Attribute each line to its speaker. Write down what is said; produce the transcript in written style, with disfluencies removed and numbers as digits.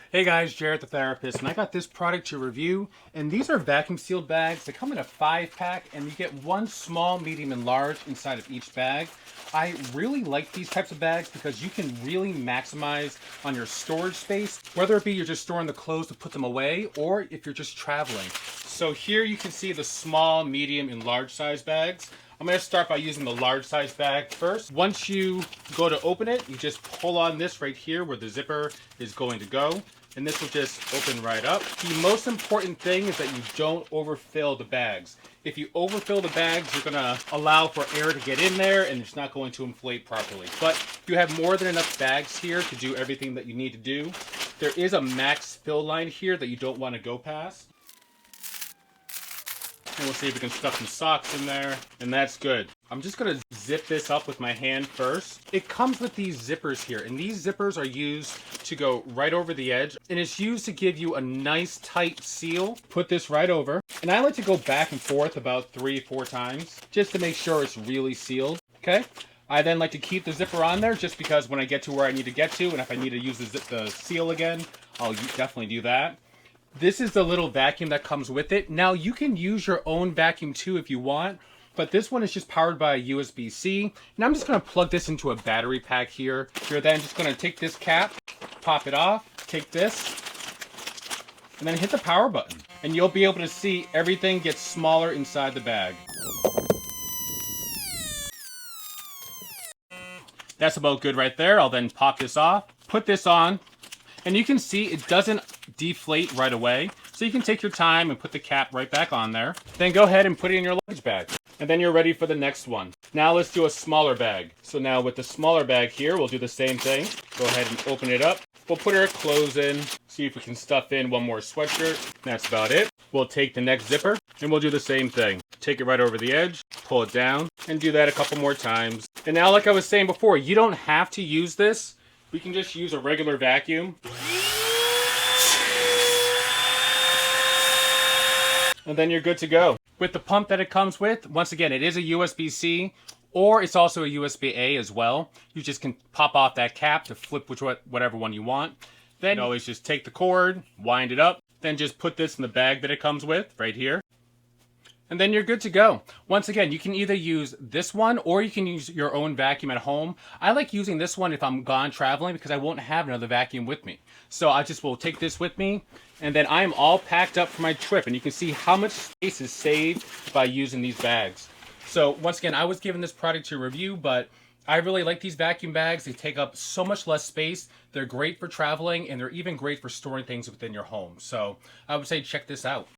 Speaker 1: Hey guys, Jared the therapist, and I got this product to review, and these are vacuum sealed bags. They come in a 5-pack, and you get one small, medium, and large inside of each bag. I really like these types of bags because you can really maximize on your storage space, whether it be you're just storing the clothes to put them away, or if you're just traveling. So here you can see the small, medium, and large size bags. I'm going to start by using the large size bag first. Once you go to open it, you just pull on this right here where the zipper is going to go. And this will just open right up. The most important thing is that you don't overfill the bags. If you overfill the bags, you're gonna allow for air to get in there and it's not going to inflate properly. But you have more than enough bags here to do everything that you need to do. There is a max fill line here that you don't want to go past. And we'll see if we can stuff some socks in there, and that's good. I'm just gonna zip this up with my hand first. It comes with these zippers here, and these zippers are used to go right over the edge, and it's used to give you a nice tight seal. Put this right over, and I like to go back and forth about 3-4 times, just to make sure it's really sealed, okay? I then like to keep the zipper on there just because when I get to where I need to get to, and if I need to use the seal again, I'll definitely do that. This is the little vacuum that comes with it. Now you can use your own vacuum too if you want, but this one is just powered by a USB-C. And I'm just gonna plug this into a battery pack here. You're then just gonna take this cap, pop it off, take this, and then hit the power button. And you'll be able to see everything gets smaller inside the bag. That's about good right there. I'll then pop this off, put this on, and you can see it doesn't deflate right away. So you can take your time and put the cap right back on there. Then go ahead and put it in your luggage bag. And then you're ready for the next one. Now let's do a smaller bag. So now with the smaller bag here, we'll do the same thing. Go ahead and open it up. We'll put our clothes in. See if we can stuff in one more sweatshirt. That's about it. We'll take the next zipper and we'll do the same thing. Take it right over the edge, pull it down, and do that a couple more times. And now, like I was saying before, you don't have to use this. We can just use a regular vacuum. And then you're good to go. With the pump that it comes with, once again, it is a USB-C, or it's also a USB-A as well. You just can pop off that cap to flip whatever one you want. Then you always just take the cord, wind it up, then just put this in the bag that it comes with, right here. And then you're good to go. Once again, you can either use this one or you can use your own vacuum at home. I like using this one if I'm gone traveling because I won't have another vacuum with me. So I just will take this with me and then I am all packed up for my trip. And you can see how much space is saved by using these bags. So once again, I was given this product to review, but I really like these vacuum bags. They take up so much less space. They're great for traveling and they're even great for storing things within your home. So I would say check this out.